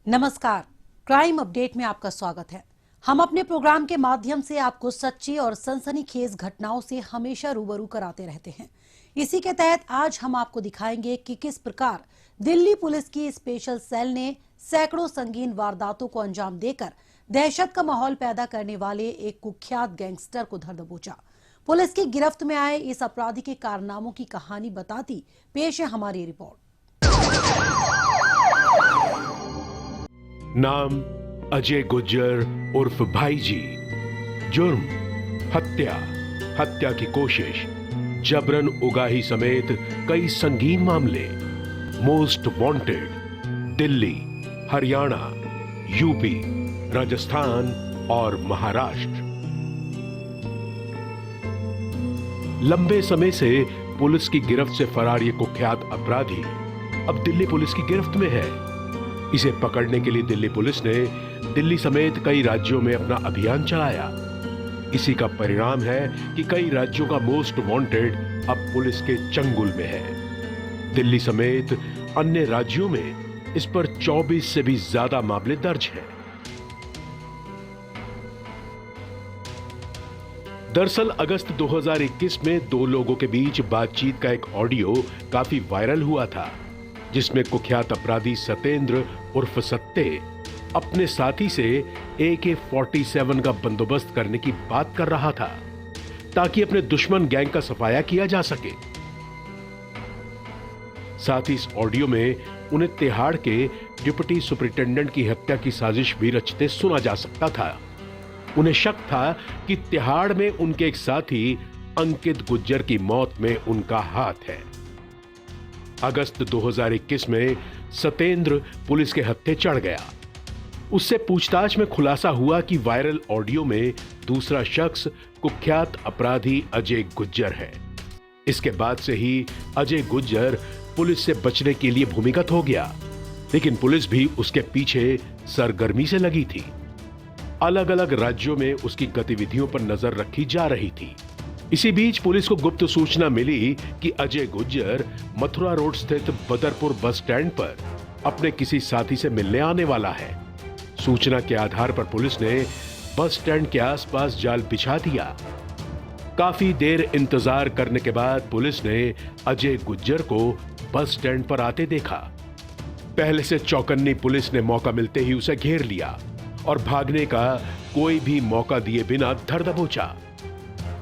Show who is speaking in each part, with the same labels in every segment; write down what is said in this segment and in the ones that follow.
Speaker 1: नमस्कार, crime update में आपका स्वागत है। हम अपने प्रोग्राम के माध्यम से आपको सच्ची और सनसनीखेज घटनाओं से हमेशा रूबरू कराते रहते हैं। इसी के तहत आज हम आपको दिखाएंगे कि किस प्रकार दिल्ली पुलिस की स्पेशल सेल ने सैकड़ों संगीन वारदातों को अंजाम देकर दहशत का माहौल पैदा करने वाले एक कुख्यात गैंगस्टर को धर दबोचा। पुलिस की गिरफ्त में आए इस अपराधी के कारनामों की कहानी बताती पेश है हमारी रिपोर्ट।
Speaker 2: नाम अजय गुज्जर उर्फ भाईजी। जुर्म हत्या की कोशिश, जबरन उगाही समेत कई संगीन मामले। Most wanted Delhi, Haryana, UP, Rajasthan और महाराष्ट्र। लंबे समय से पुलिस की गिरफ्त से फरार ये कुख्यात अपराधी अब दिल्ली पुलिस की गिरफ्त में है। इसे पकड़ने के लिए दिल्ली पुलिस ने दिल्ली समेत कई राज्यों में अपना अभियान चलाया। इसी का परिणाम है कि कई राज्यों का मोस्ट वांटेड अब पुलिस के चंगुल में है। दिल्ली समेत अन्य राज्यों में इस पर 24 से भी ज्यादा मामले दर्ज हैं। दरअसल अगस्त 2021 में दो लोगों के बीच बातचीत का एक ऑडियो काफी वायरल हुआ था, जिसमें कुख्यात अपराधी सतेंद्र उर्फ सत्ते अपने साथी से AK-47 का बंदोबस्त करने की बात कर रहा था ताकि अपने दुश्मन गैंग का सफाया किया जा सके। साथ ही इस ऑडियो में उन्हें तिहाड़ के डिप्टी सुपरिटेंडेंट की हत्या की साजिश भी रचते सुना जा सकता था। उन्हें शक था कि तिहाड़ में उनके एक साथी अंकित गुज्जर की मौत में उनका हाथ है। अगस्त 2021 में सतेंद्र पुलिस के हत्थे चढ़ गया। उससे पूछताछ में खुलासा हुआ कि वायरल ऑडियो में दूसरा शख्स कुख्यात अपराधी अजय गुज्जर है। इसके बाद से ही अजय गुज्जर पुलिस से बचने के लिए भूमिगत हो गया, लेकिन पुलिस भी उसके पीछे सरगर्मी से लगी थी। अलग अलग राज्यों में उसकी गतिविधियों पर नजर रखी जा रही थी। इसी बीच पुलिस को गुप्त सूचना मिली कि अजय गुज्जर मथुरा रोड स्थित बदरपुर बस स्टैंड पर अपने किसी साथी से मिलने आने वाला है। सूचना के आधार पर पुलिस ने बस स्टैंड के आसपास जाल बिछा दिया। काफी देर इंतजार करने के बाद पुलिस ने अजय गुज्जर को बस स्टैंड पर आते देखा। पहले से चौकन्नी पुलिस ने मौका मिलते ही उसे घेर लिया और भागने का कोई भी मौका दिए बिना धर दबोचा।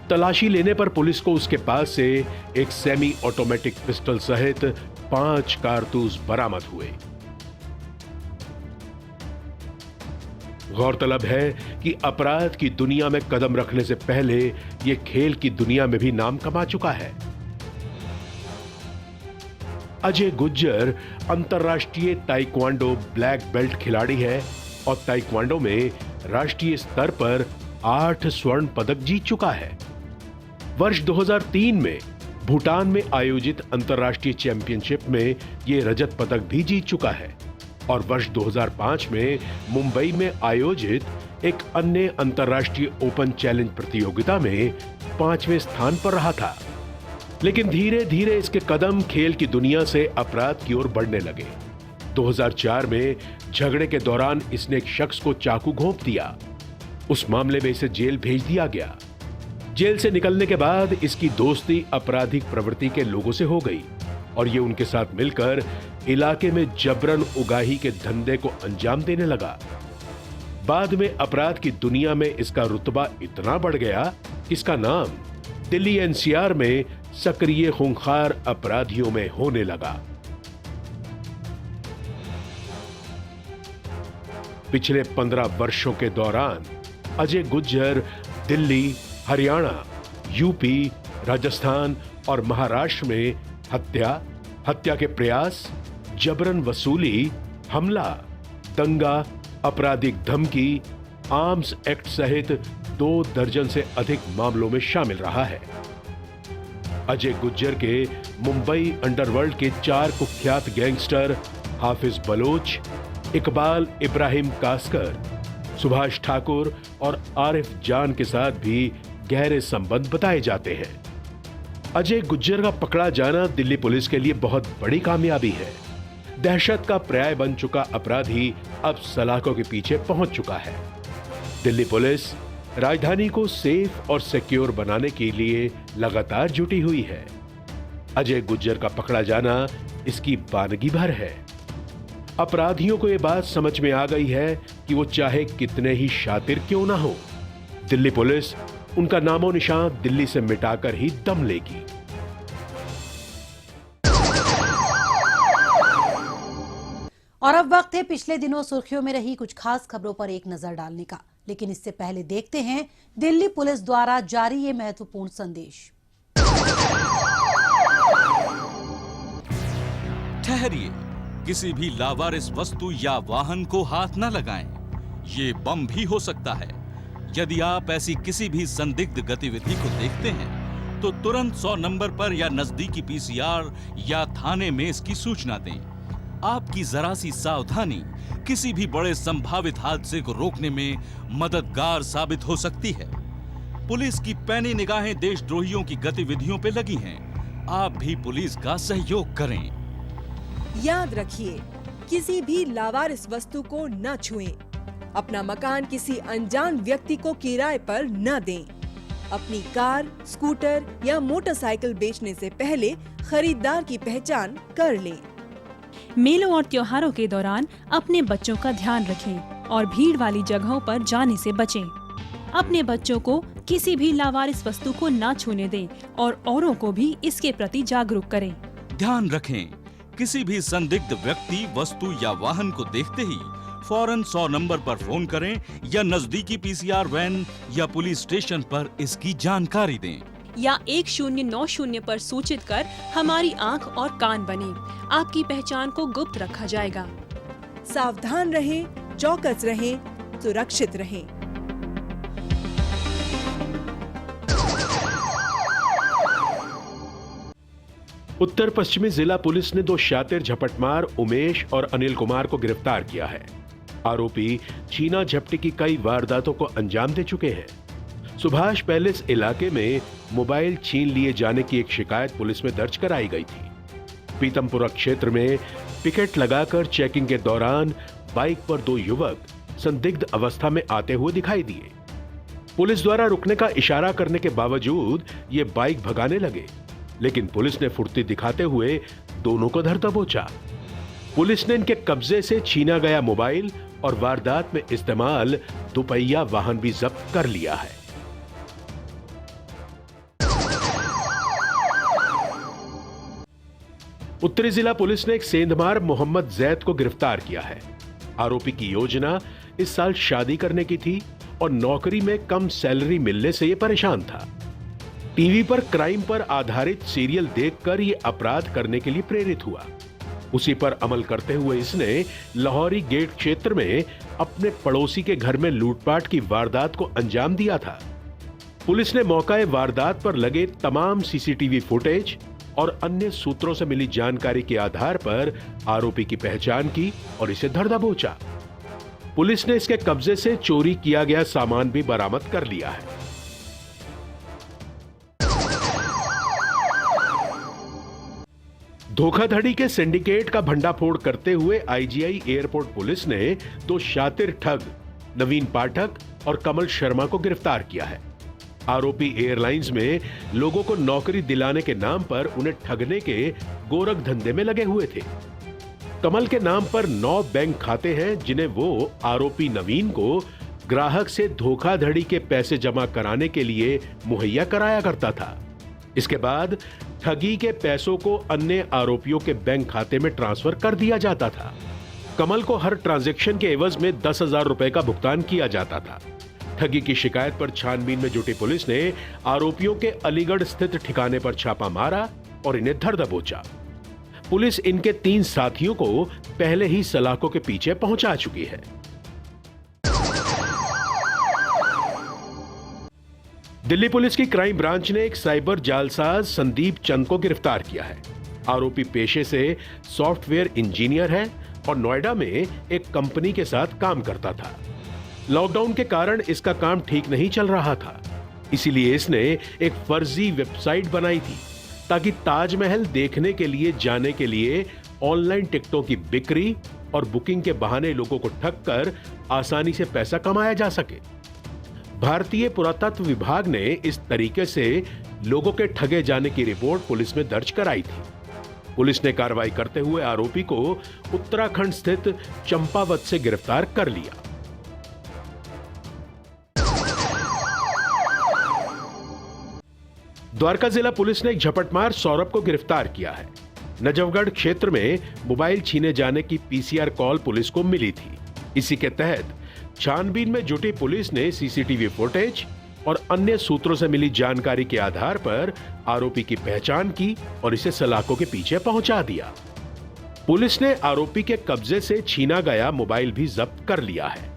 Speaker 2: तलाशी लेने पर पुलिस को उसके पास से एक सेमी ऑटोमेटिक पिस्टल सहित 5 कारतूस बरामद हुए। गौरतलब है कि अपराध की दुनिया में कदम रखने से पहले यह खेल की दुनिया में भी नाम कमा चुका है। अजय गुज्जर अंतर्राष्ट्रीय ताइक्वांडो ब्लैक बेल्ट खिलाड़ी है और ताइक्वांडो में राष्ट्रीय स्तर पर 8 स्वर्ण पदक जीत चुका है। वर्ष 2003 में भूटान में आयोजित अंतर्राष्ट्रीय चैंपियनशिप में यह रजत पदक भी जीत चुका है और वर्ष 2005 में मुंबई में आयोजित एक अन्य अंतर्राष्ट्रीय ओपन चैलेंज प्रतियोगिता में 5वें स्थान पर रहा था। लेकिन धीरे धीरे इसके कदम खेल की दुनिया से अपराध की ओर बढ़ने लगे। 2004 में झगड़े के दौरान इसने एक शख्स को चाकू घोंप दिया। उस मामले में इसे जेल भेज दिया गया। जेल से निकलने के बाद इसकी दोस्ती आपराधिक प्रवृत्ति के लोगों से हो गई और ये उनके साथ मिलकर इलाके में जबरन उगाही के धंधे को अंजाम देने लगा। बाद में अपराध की दुनिया में इसका रुतबा इतना बढ़ गया कि इसका नाम दिल्ली NCR में सक्रिय खूंखार अपराधियों में होने लगा। पिछले 15 वर्षों के दौरान अजय गुज्जर दिल्ली, हरियाणा, यूपी, राजस्थान और महाराष्ट्र में हत्या के प्रयास, जबरन वसूली, हमला, दंगा, आपराधिक धमकी, आर्म्स एक्ट सहित 2 दर्जन से अधिक मामलों में शामिल रहा है। अजय गुज्जर के मुंबई अंडरवर्ल्ड के 4 कुख्यात गैंगस्टर हाफिज बलोच, इकबाल इब्राहिम कास्कर, सुभाष ठाकुर और आरिफ जान के साथ भी गहरे संबंध बताए जाते हैं। अजय गुज्जर का पकड़ा जाना दिल्ली पुलिस के लिए बहुत बड़ी कामयाबी है। दहशत का पर्याय बन चुका अपराधी अब सलाखों के पीछे पहुंच चुका है। दिल्ली पुलिस राजधानी को सेफ और सिक्योर बनाने के लिए लगातार जुटी हुई है। अजय गुज्जर का पकड़ा जाना इसकी बानगी भर है। अपराधियों को यह बात समझ में आ गई है कि वो चाहे कितने ही शातिर क्यों ना हो, दिल्ली पुलिस उनका नामो निशान दिल्ली से मिटाकर ही दम लेगी।
Speaker 1: और अब वक्त है पिछले दिनों सुर्खियों में रही कुछ खास खबरों पर एक नजर डालने का, लेकिन इससे पहले देखते हैं दिल्ली पुलिस द्वारा जारी ये महत्वपूर्ण संदेश।
Speaker 3: ठहरिए, किसी भी लावारिस वस्तु या वाहन को हाथ न लगाएं। ये बम भी हो सकता है। यदि आप ऐसी किसी भी संदिग्ध गतिविधि को देखते हैं तो तुरंत 100 नंबर पर या नजदीकी पीसीआर या थाने में इसकी सूचना दें। आपकी जरा सी सावधानी किसी भी बड़े संभावित हादसे को रोकने में मददगार साबित हो सकती है। पुलिस की पैनी निगाहें देशद्रोहियों की गतिविधियों पे लगी हैं। आप भी पुलिस का सहयोग करें।
Speaker 4: याद रखिए, किसी भी लावारिस वस्तु को न छुएं। अपना मकान किसी अनजान व्यक्ति को किराए पर न दें। अपनी कार, स्कूटर या मोटरसाइकिल बेचने से पहले खरीदार की पहचान कर लें।
Speaker 5: मेलों और त्योहारों के दौरान अपने बच्चों का ध्यान रखें और भीड़ वाली जगहों पर जाने से बचें। अपने बच्चों को किसी भी लावारिस वस्तु को न छूने दें और औरों को भी इसके प्रति जागरूक करें।
Speaker 3: ध्यान रखें, किसी भी संदिग्ध व्यक्ति, वस्तु या वाहन को देखते ही फौरन 100 नंबर पर फोन करें या नजदीकी पीसीआर वैन या पुलिस स्टेशन पर इसकी जानकारी दें।
Speaker 5: या 1090 पर सूचित कर हमारी आंख और कान बने। आपकी पहचान को गुप्त रखा जाएगा।
Speaker 4: सावधान रहें, चौकस रहें, सुरक्षित रहें।
Speaker 2: उत्तर पश्चिमी जिला पुलिस ने 2 शातिर झपटमार उमेश और अनिल कुमार को गिरफ्तार किया है। आरोपी छीना झपटी की कई वारदातों को अंजाम दे चुके हैं। सुभाष पैलेस इलाके में मोबाइल छीन लिए जाने की एक शिकायत पुलिस में दर्ज कराई गई थी। पीतमपुरा क्षेत्र में पिकेट लगाकर चेकिंग के दौरान बाइक पर 2 युवक संदिग्ध अवस्था में आते हुए दिखाई दिए। पुलिस द्वारा रुकने का इशारा करने के बावजूद ये बाइक भगाने लगे, लेकिन पुलिस ने फुर्ती दिखाते हुए दोनों को धर दबोचा। पुलिस ने इनके कब्जे से छीना गया मोबाइल और वारदात में इस्तेमाल दुपहिया वाहन भी जब्त कर लिया है। उत्तरी जिला पुलिस ने एक सेंधमार मोहम्मद जैद को गिरफ्तार किया है। आरोपी की योजना इस साल शादी करने की थी और नौकरी में कम सैलरी मिलने से यह परेशान था। टीवी पर क्राइम पर आधारित सीरियल देखकर ये अपराध करने के लिए प्रेरित हुआ। उसी पर अमल करते हुए इसने लाहौरी गेट क्षेत्र में अपने पड़ोसी के घर में लूटपाट की वारदात को अंजाम दिया था। पुलिस ने मौका वारदात पर लगे तमाम सीसीटीवी फुटेज और अन्य सूत्रों से मिली जानकारी के आधार पर आरोपी की पहचान की और इसे धर दबोचा। पुलिस ने इसके कब्जे से चोरी किया गया सामान भी बरामद कर लिया है। धोखाधड़ी के सिंडिकेट का भंडाफोड़ करते हुए आईजीआई एयरपोर्ट पुलिस ने 2 शातिर ठग नवीन पाठक और कमल शर्मा को गिरफ्तार किया है। आरोपी एयरलाइंस में लोगों को नौकरी दिलाने के नाम पर उन्हें ठगने के गोरख धंधे में लगे हुए थे। कमल के नाम पर 9 बैंक खाते हैं, जिन्हें वो आरोपी नवीन को ग्राहक से धोखाधड़ी के पैसे जमा कराने के लिए मुहैया कराया करता था। इसके बाद ठगी के पैसों को अन्य आरोपियों के बैंक खाते में ट्रांसफर कर दिया जाता था। कमल को हर ट्रांजैक्शन के एवज में 10,000 रुपए का भुगतान किया जाता था। ठगी की शिकायत पर छानबीन में जुटी पुलिस ने आरोपियों के अलीगढ़ स्थित ठिकाने पर छापा मारा और इन्हें धर दबोचा। पुलिस इनके 3 साथियों को पहले ही सलाखों के पीछे पहुंचा चुकी है। दिल्ली पुलिस की क्राइम ब्रांच ने एक साइबर जालसाज संदीप चंद को गिरफ्तार किया है। आरोपी पेशे से सॉफ्टवेयर इंजीनियर है और नोएडा में एक कंपनी के साथ काम करता था। लॉकडाउन के कारण इसका काम ठीक नहीं चल रहा था, इसीलिए इसने एक फर्जी वेबसाइट बनाई थी ताकि ताजमहल देखने के लिए जाने के लिए ऑनलाइन टिकटों की बिक्री और बुकिंग के बहाने लोगों को ठग कर आसानी से पैसा कमाया जा सके। भारतीय पुरातत्व विभाग ने इस तरीके से लोगों के ठगे जाने की रिपोर्ट पुलिस में दर्ज कराई थी। पुलिस ने कार्रवाई करते हुए आरोपी को उत्तराखंड स्थित चंपावत से गिरफ्तार कर लिया। द्वारका जिला पुलिस ने एक झपटमार सौरभ को गिरफ्तार किया है। नजफगढ़ क्षेत्र में मोबाइल छीने जाने की पीसीआर कॉल पुलिस को मिली थी। इसी के तहत छानबीन में जुटी पुलिस ने सीसीटीवी फुटेज और अन्य सूत्रों से मिली जानकारी के आधार पर आरोपी की पहचान की और इसे सलाखों के पीछे पहुंचा दिया। पुलिस ने आरोपी के कब्जे से छीना गया मोबाइल भी जब्त कर लिया है।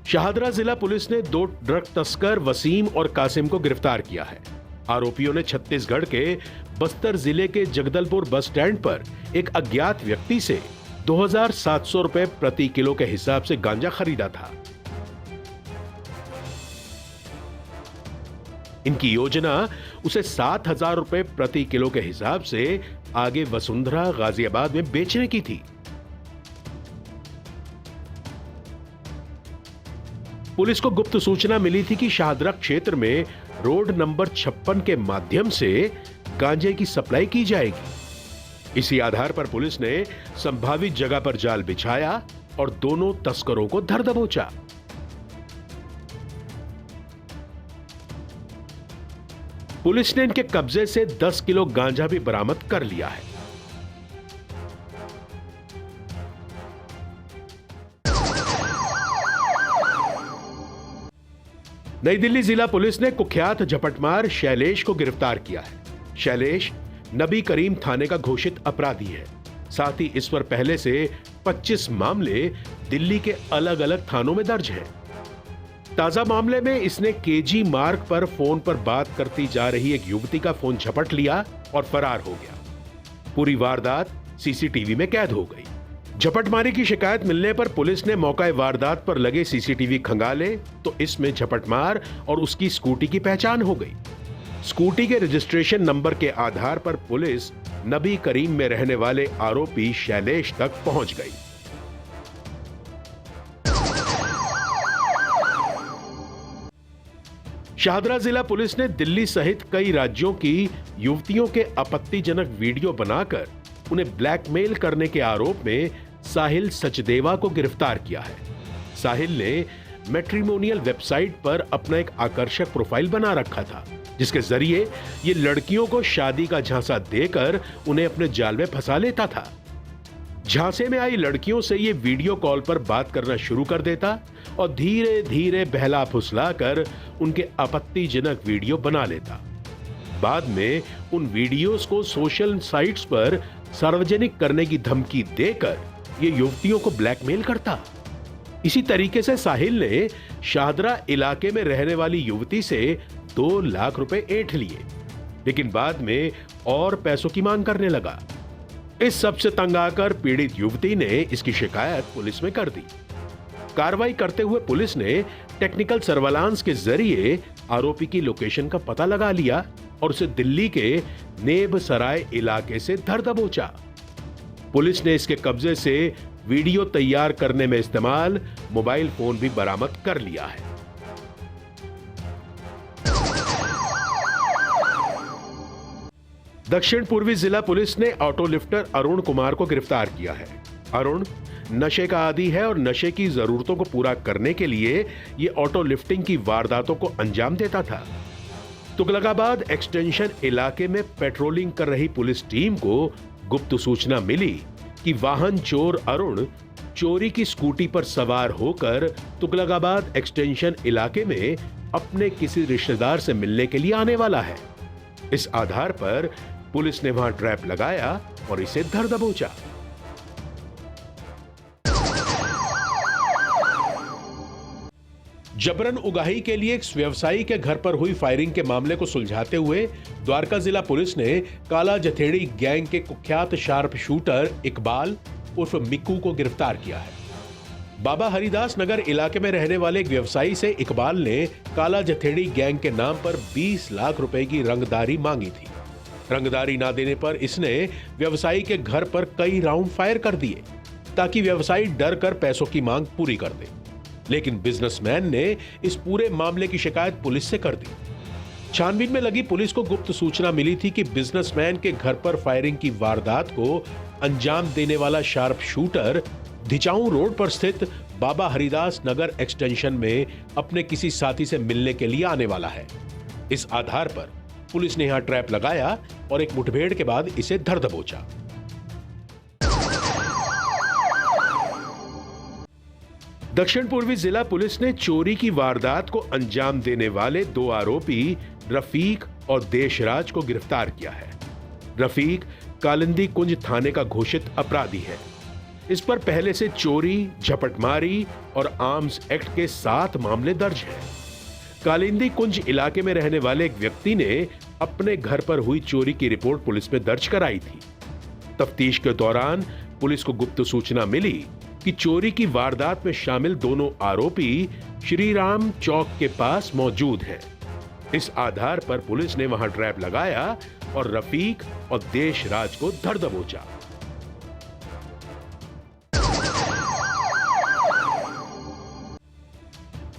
Speaker 2: शाहदरा जिला पुलिस ने 2 ड्रग तस्कर वसीम और कासिम को गिरफ्तार किया है। आरोपियों ने छत्तीसगढ़ के बस्तर जिले के जगदलपुर बस स्टैंड पर एक अज्ञात व्यक्ति से 2,700 रुपए प्रति किलो के हिसाब से गांजा खरीदा था। इनकी योजना उसे 7,000 रुपए प्रति किलो के हिसाब से आगे वसुंधरा गाजियाबाद में बेचने की थी। पुलिस को गुप्त सूचना मिली थी कि शाहदरा क्षेत्र में रोड नंबर 56 के माध्यम से गांजे की सप्लाई की जाएगी। इसी आधार पर पुलिस ने संभावित जगह पर जाल बिछाया और दोनों तस्करों को धर दबोचा। पुलिस ने इनके कब्जे से 10 किलो गांजा भी बरामद कर लिया है। नई दिल्ली जिला पुलिस ने कुख्यात झपटमार शैलेश को गिरफ्तार किया है। शैलेश नबी करीम थाने का घोषित अपराधी है। साथ ही इस पर पहले से 25 मामले दिल्ली के अलग अलग थानों में दर्ज हैं। ताजा मामले में इसने केजी मार्ग पर फोन पर बात करती जा रही एक युवती का फोन झपट लिया और फरार हो गया। पूरी वारदात सीसीटीवी में कैद हो गई। झपटमारी की शिकायत मिलने पर पुलिस ने मौका वारदात पर लगे सीसीटीवी खंगाले तो इसमें झपटमार और उसकी स्कूटी की पहचान हो गई। स्कूटी के रजिस्ट्रेशन नंबर के आधार पर पुलिस नबी करीम में रहने वाले आरोपी शैलेश तक पहुंच गई। शाहदरा जिला पुलिस ने दिल्ली सहित कई राज्यों की युवतियों के आपत्तिजनक वीडियो बनाकर उन्हें ब्लैकमेल करने के आरोप में साहिल सचदेवा को गिरफ्तार किया है। साहिल ने मैट्रिमोनियल वेबसाइट पर अपना एक आकर्षक प्रोफाइल बना रखा था, जिसके जरिए ये लड़कियों को शादी का झांसा देकर उन्हें अपने जाल में फंसा लेता था। झांसे में आई लड़कियों से ये वीडियो कॉल पर बात करना शुरू कर देता और धीरे धीरे बहला फुसला कर उनके आपत्तिजनक वीडियो बना लेता। बाद में उन वीडियोस को सोशल साइट्स पर सार्वजनिक करने की धमकी देकर ये युवतियों को ब्लैकमेल करता। इसी तरीके से साहिल ने शाहदरा इलाके में रहने वाली युवती से 2 लाख रुपए ऐंठ लिए, लेकिन बाद में और पैसों की मांग करने लगा। इस सब से तंग आकर पीड़ित युवती ने इसकी शिकायत पुलिस में कर दी। कार्रवाई करते हुए पुलिस ने टेक्निकल सर्वेलांस के जरिए आरोपी की लोकेशन का पता लगा लिया और उसे दिल्ली के नेब सराय इलाके से धर दबोचा। पुलिस ने इसके कब्जे से वीडियो तैयार करने में इस्तेमाल मोबाइल फोन भी बरामद कर लिया है। दक्षिण पूर्वी जिला पुलिस ने ऑटो लिफ्टर अरुण कुमार को गिरफ्तार किया है। अरुण नशे का आदी है और नशे की जरूरतों को पूरा करने के लिए ये ऑटो लिफ्टिंग की वारदातों को अंजाम देता था। तुगलकाबाद एक्सटेंशन इलाके में पेट्रोलिंग कर रही पुलिस टीम को गुप्त सूचना मिली कि वाहन चोर अरुण चोरी की स्कूटी पर सवार होकर तुगलकाबाद एक्सटेंशन इलाके में अपने किसी रिश्तेदार से मिलने के लिए आने वाला है। इस आधार पर पुलिस ने वहां ट्रैप लगाया और इसे धर दबोचा। जबरन उगाही के लिए एक व्यवसायी के घर पर हुई फायरिंग के मामले को सुलझाते हुए द्वारका जिला पुलिस ने काला जथेड़ी गैंग के कुख्यात शार्प शूटर इकबाल उर्फ मिक्कू को गिरफ्तार किया है। बाबा हरिदास नगर इलाके में रहने वाले एक व्यवसायी से इकबाल ने काला जथेड़ी गैंग के नाम पर 20 लाख रुपए की रंगदारी मांगी थी। रंगदारी ना देने पर इसने व्यवसायी के घर पर कई राउंड फायर कर दिए ताकि व्यवसायी डर कर पैसों की मांग पूरी कर दे। लेकिन बिजनेसमैन ने इस पूरे मामले की शिकायत पुलिस से कर दी। छानबीन में लगी पुलिस को गुप्त सूचना मिली थी कि बिजनेसमैन के घर पर फायरिंग की वारदात को अंजाम देने वाला शार्प शूटर धिचाऊ रोड पर स्थित बाबा हरिदास नगर एक्सटेंशन में अपने किसी साथी से मिलने के लिए आने वाला है। इस आधार पर पुलिस ने यहां ट्रैप लगाया और एक मुठभेड़ के बाद इसे धर दबोचा। दक्षिण पूर्वी जिला पुलिस ने चोरी की वारदात को अंजाम देने वाले 2 आरोपी रफीक और देशराज को गिरफ्तार किया है। रफीक कालिंदी कुंज थाने का घोषित अपराधी है। इस पर पहले से चोरी, झपटमारी और आर्म्स एक्ट के 7 मामले दर्ज हैं। कालिंदी कुंज इलाके में रहने वाले एक व्यक्ति ने अपने घर पर हुई चोरी की रिपोर्ट पुलिस में दर्ज कराई थी। तफ्तीश के दौरान पुलिस को गुप्त सूचना मिली कि चोरी की वारदात में शामिल 2 आरोपी श्रीराम चौक के पास मौजूद हैं। इस आधार पर पुलिस ने वहां ट्रैप लगाया और रफीक और देशराज को धर दबोचा।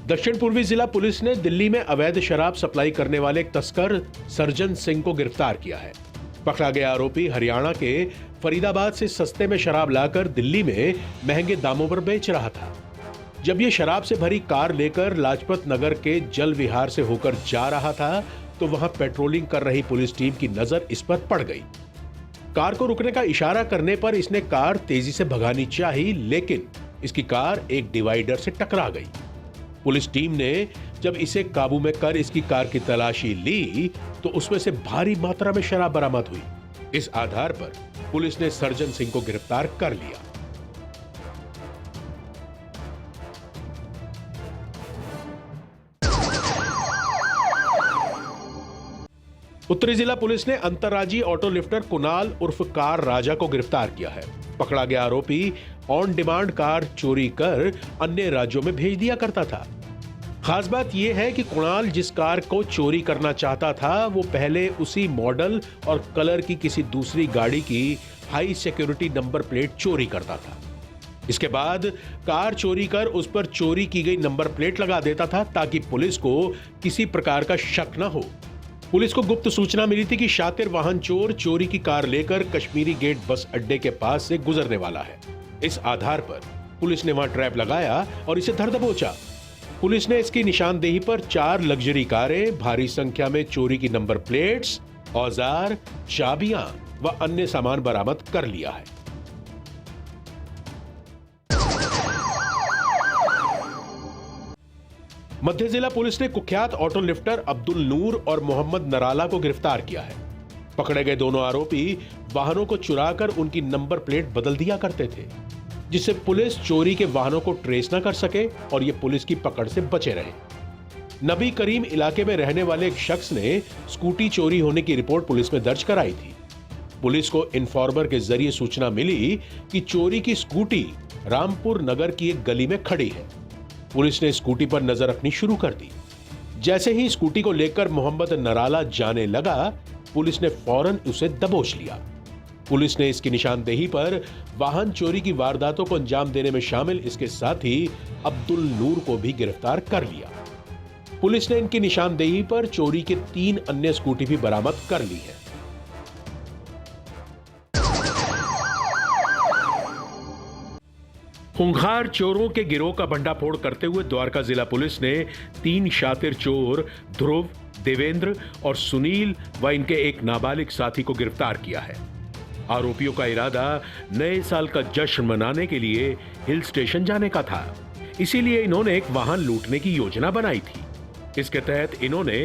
Speaker 2: दक्षिण पूर्वी जिला पुलिस ने दिल्ली में अवैध शराब सप्लाई करने वाले एक तस्कर सर्जन सिंह को गिरफ्तार किया है। पकड़ा गया आरोपी हरियाणा के फरीदाबाद से सस्ते में शराब लाकर दिल्ली में महंगे दामों पर बेच रहा था। जब यह शराब से भरी कार लेकर लाजपत नगर के जल विहार से होकर जा रहा था तो वहां पेट्रोलिंग कर रही पुलिस टीम की नजर इस पर पड़ गई। कार को रुकने का इशारा करने पर इसने कार तेजी से भगानी चाही, लेकिन इसकी कार एक डिवाइडर से टकरा गई। पुलिस टीम ने जब इसे काबू में कर इसकी कार की तलाशी ली तो उसमें से भारी मात्रा में शराब बरामद हुई। इस आधार पर पुलिस ने सर्जन सिंह को गिरफ्तार कर लिया। उत्तरी जिला पुलिस ने अंतर्राज्यीय ऑटो लिफ्टर कुणाल उर्फ कार राजा को गिरफ्तार किया है। पकड़ा गया आरोपी ऑन डिमांड कार चोरी कर अन्य राज्यों में भेज दिया करता था। खास बात यह है कि कुणाल जिस कार को चोरी करना चाहता था वो पहले उसी मॉडल और कलर की किसी दूसरी गाड़ी की हाई सिक्योरिटी नंबर प्लेट चोरी करता था। इसके बाद कार चोरी कर उस पर चोरी की गई नंबर प्लेट लगा देता था ताकि पुलिस को किसी प्रकार का शक न हो। पुलिस को गुप्त सूचना मिली थी कि शातिर वाहन चोर चोरी की कार लेकर कश्मीरी गेट बस अड्डे के पास से गुजरने वाला है। इस आधार पर पुलिस ने वहां ट्रैप लगाया और इसे धर दबोचा। पुलिस ने इसकी निशानदेही पर 4 लग्जरी कारें, भारी संख्या में चोरी की नंबर प्लेट्स, औजार, चाबियां व अन्य सामान बरामद कर लिया है। मध्य जिला पुलिस ने कुख्यात ऑटो लिफ्टर अब्दुल नूर और मोहम्मद नराला को गिरफ्तार किया है। पकड़े गए दोनों आरोपी वाहनों को चुराकर उनकी नंबर प्लेट बदल दिया करते थे, जिससे पुलिस चोरी के वाहनों को ट्रेस न कर सके और ये पुलिस की पकड़ से बचे रहे। नबी करीम इलाके में रहने वाले एक शख्स ने स्कूटी चोरी होने की रिपोर्ट पुलिस में दर्ज कराई थी। पुलिस को इन्फॉर्मर के जरिए सूचना मिली कि चोरी की स्कूटी रामपुर नगर की एक गली में खड़ी है। पुलिस ने स्कूटी पर नजर रखनी शुरू कर दी। जैसे ही स्कूटी को लेकर मोहम्मद नराला जाने लगा, पुलिस ने फौरन उसे दबोच लिया। पुलिस ने इसकी निशानदेही पर वाहन चोरी की वारदातों को अंजाम देने में शामिल इसके साथी अब्दुल नूर को भी गिरफ्तार कर लिया। पुलिस ने इनकी निशानदेही पर चोरी के 3 अन्य स्कूटी भी बरामद कर ली है। खूंखार चोरों के गिरोह का भंडाफोड़ करते हुए द्वारका जिला पुलिस ने 3 शातिर चोर ध्रुव, देवेंद्र और सुनील व इनके एक नाबालिग साथी को गिरफ्तार किया है। आरोपियों का इरादा नए साल का जश्न मनाने के लिए हिल स्टेशन जाने का था, इसीलिए इन्होंने एक वाहन लूटने की योजना बनाई थी। इसके तहत इन्होंने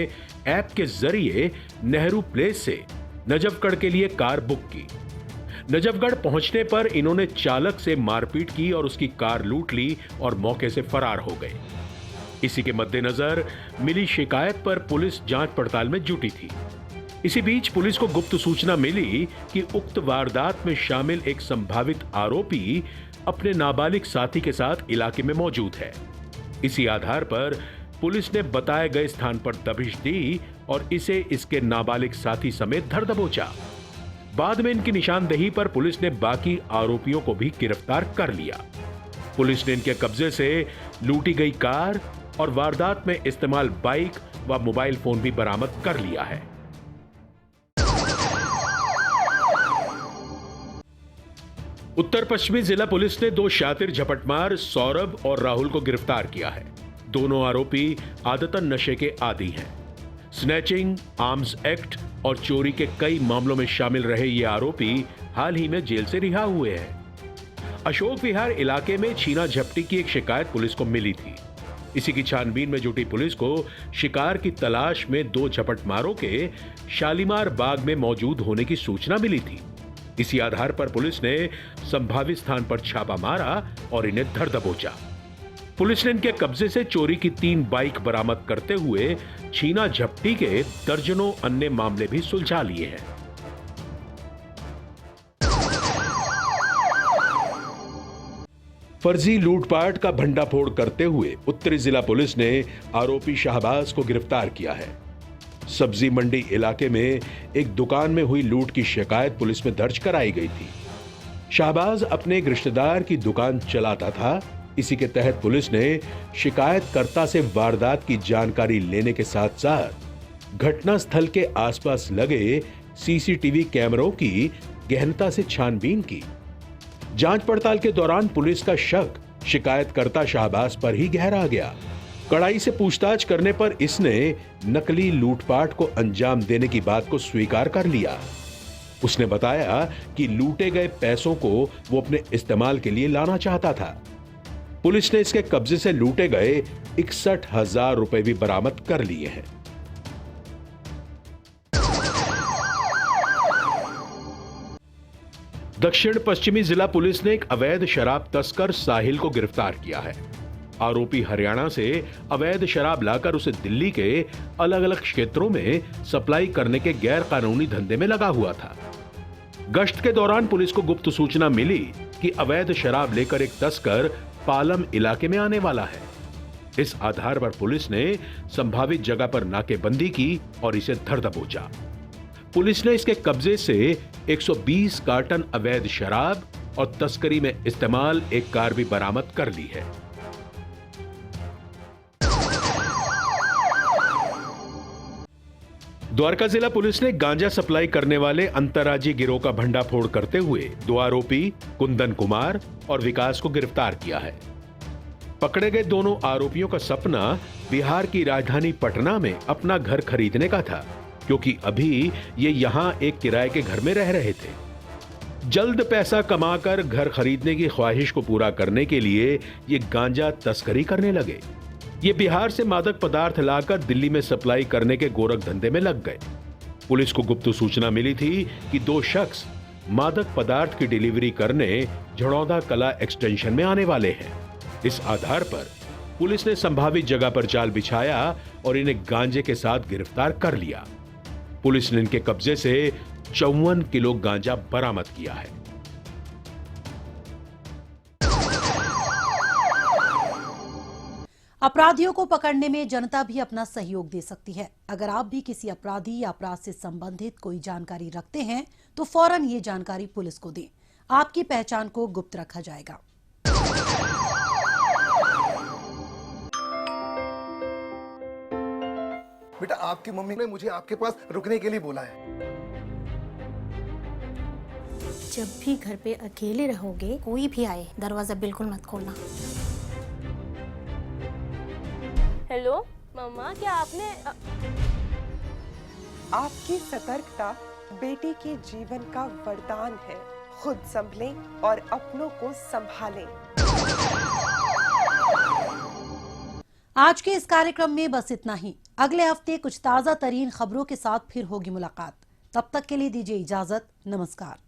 Speaker 2: ऐप के जरिए नेहरू प्लेस से नजफगढ़ के लिए कार बुक की। नजफगढ़ पहुंचने पर इन्होंने चालक से मारपीट की और उसकी कार लूट ली और मौके से फरार हो गए। इसी के मद्देनजर मिली शिकायत पर पुलिस जांच पड़ताल में जुटी थी। इसी बीच पुलिस को गुप्त सूचना मिली कि उक्त वारदात में शामिल एक संभावित आरोपी अपने नाबालिग साथी के साथ इलाके में मौजूद है। इसी आधार पर पुलिस ने बताए गए स्थान पर दबिश दी और इसे इसके नाबालिग साथी समेत धर दबोचा। बाद में इनकी निशानदेही पर पुलिस ने बाकी आरोपियों को भी गिरफ्तार कर लिया। पुलिस ने इनके कब्जे से लूटी गई कार और वारदात में इस्तेमाल बाइक व मोबाइल फोन भी बरामद कर लिया है। उत्तर पश्चिमी जिला पुलिस ने 2 शातिर झपटमार सौरभ और राहुल को गिरफ्तार किया है। दोनों आरोपी आदतन नशे के आदी हैं। स्नैचिंग, आर्म्स एक्ट और चोरी के कई मामलों में शामिल रहे ये आरोपी हाल ही में जेल से रिहा हुए हैं। अशोक विहार इलाके में छीना झपटी की एक शिकायत पुलिस को मिली थी। इसी की छानबीन में जुटी पुलिस को शिकार की तलाश में 2 झपटमारों के शालीमार बाग में मौजूद होने की सूचना मिली थी। इसी आधार पर पुलिस ने संभावित स्थान पर छापा मारा और इन्हें धर दबोचा। पुलिस ने इनके कब्जे से चोरी की 3 बाइक बरामद करते हुए छीना झपटी के दर्जनों अन्य मामले भी सुलझा लिए हैं। फर्जी लूटपाट का भंडाफोड़ करते हुए उत्तरी जिला पुलिस ने आरोपी शाहबाज को गिरफ्तार किया है। सब्जी मंडी इलाके में एक दुकान में हुई लूट की शिकायत पुलिस में दर्ज कराई गई थी। शाहबाज अपने एक रिश्तेदार की दुकान चलाता था। इसी के तहत पुलिस ने शिकायतकर्ता से वारदात की जानकारी लेने के साथ साथ घटना स्थल के आसपास लगे सीसीटीवी कैमरों की गहनता से छानबीन की। जांच पड़ताल के दौरान पुलिस का शक शिकायतकर्ता शाहबाज पर ही गहरा गया। कड़ाई से पूछताछ करने पर इसने नकली लूटपाट को अंजाम देने की बात को स्वीकार कर लिया। उसने बताया कि लूटे गए पैसों को वो अपने इस्तेमाल के लिए लाना चाहता था। पुलिस ने इसके कब्जे से लूटे गए 61,000 रुपए भी बरामद कर लिए हैं। दक्षिण पश्चिमी जिला पुलिस ने एक अवैध शराब तस्कर साहिल को गिरफ्तार किया है। आरोपी हरियाणा से अवैध शराब लाकर उसे दिल्ली के अलग अलग क्षेत्रों में सप्लाई करने के गैर कानूनी धंधे में लगा हुआ था। गश्त के दौरान पुलिस को गुप्त सूचना मिली कि अवैध शराब लेकर एक तस्कर पालम इलाके में आने वाला है। इस आधार पर पुलिस ने संभावित जगह पर नाकेबंदी की और इसे धर दबोचा। पुलिस ने इसके कब्जे से 120 कार्टन अवैध शराब और तस्करी में इस्तेमाल एक कार भी बरामद कर ली है। द्वारका जिला पुलिस ने गांजा सप्लाई करने वाले अंतर्राज्यीय गिरोह का भंडाफोड़ करते हुए 2 आरोपी कुंदन कुमार और विकास को गिरफ्तार किया है। पकड़े गए दोनों आरोपियों का सपना बिहार की राजधानी पटना में अपना घर खरीदने का था, क्योंकि अभी ये यहां एक किराए के घर में रह रहे थे। जल्द पैसा कमाकर घर खरीदने की ख्वाहिश को पूरा करने के लिए ये गांजा तस्करी करने लगे। ये बिहार से मादक पदार्थ लाकर दिल्ली में सप्लाई करने के गोरख धंधे में लग गए। पुलिस को गुप्त सूचना मिली थी कि 2 शख्स मादक पदार्थ की डिलीवरी करने झड़ौदा कला एक्सटेंशन में आने वाले हैं। इस आधार पर पुलिस ने संभावित जगह पर जाल बिछाया और इन्हें गांजे के साथ गिरफ्तार कर लिया। पुलिस ने इनके कब्जे से 54 किलो गांजा बरामद किया है।
Speaker 1: अपराधियों को पकड़ने में जनता भी अपना सहयोग दे सकती है। अगर आप भी किसी अपराधी या अपराध से संबंधित कोई जानकारी रखते हैं तो फौरन ये जानकारी पुलिस को दें। आपकी पहचान को गुप्त रखा जाएगा।
Speaker 6: बेटा, आपकी मम्मी ने मुझे आपके पास रुकने के लिए बोला है।
Speaker 7: जब भी घर पे अकेले रहोगे, कोई भी आए दरवाजा बिल्कुल मत खोलना।
Speaker 8: हेलो मम्मा, क्या आपने
Speaker 9: आपकी सतर्कता बेटी के जीवन का वरदान है। खुद संभलें और अपनों को संभालें।
Speaker 1: आज के इस कार्यक्रम में बस इतना ही। अगले हफ्ते कुछ ताजा तरीन खबरों के साथ फिर होगी मुलाकात। तब तक के लिए दीजिए इजाजत। नमस्कार।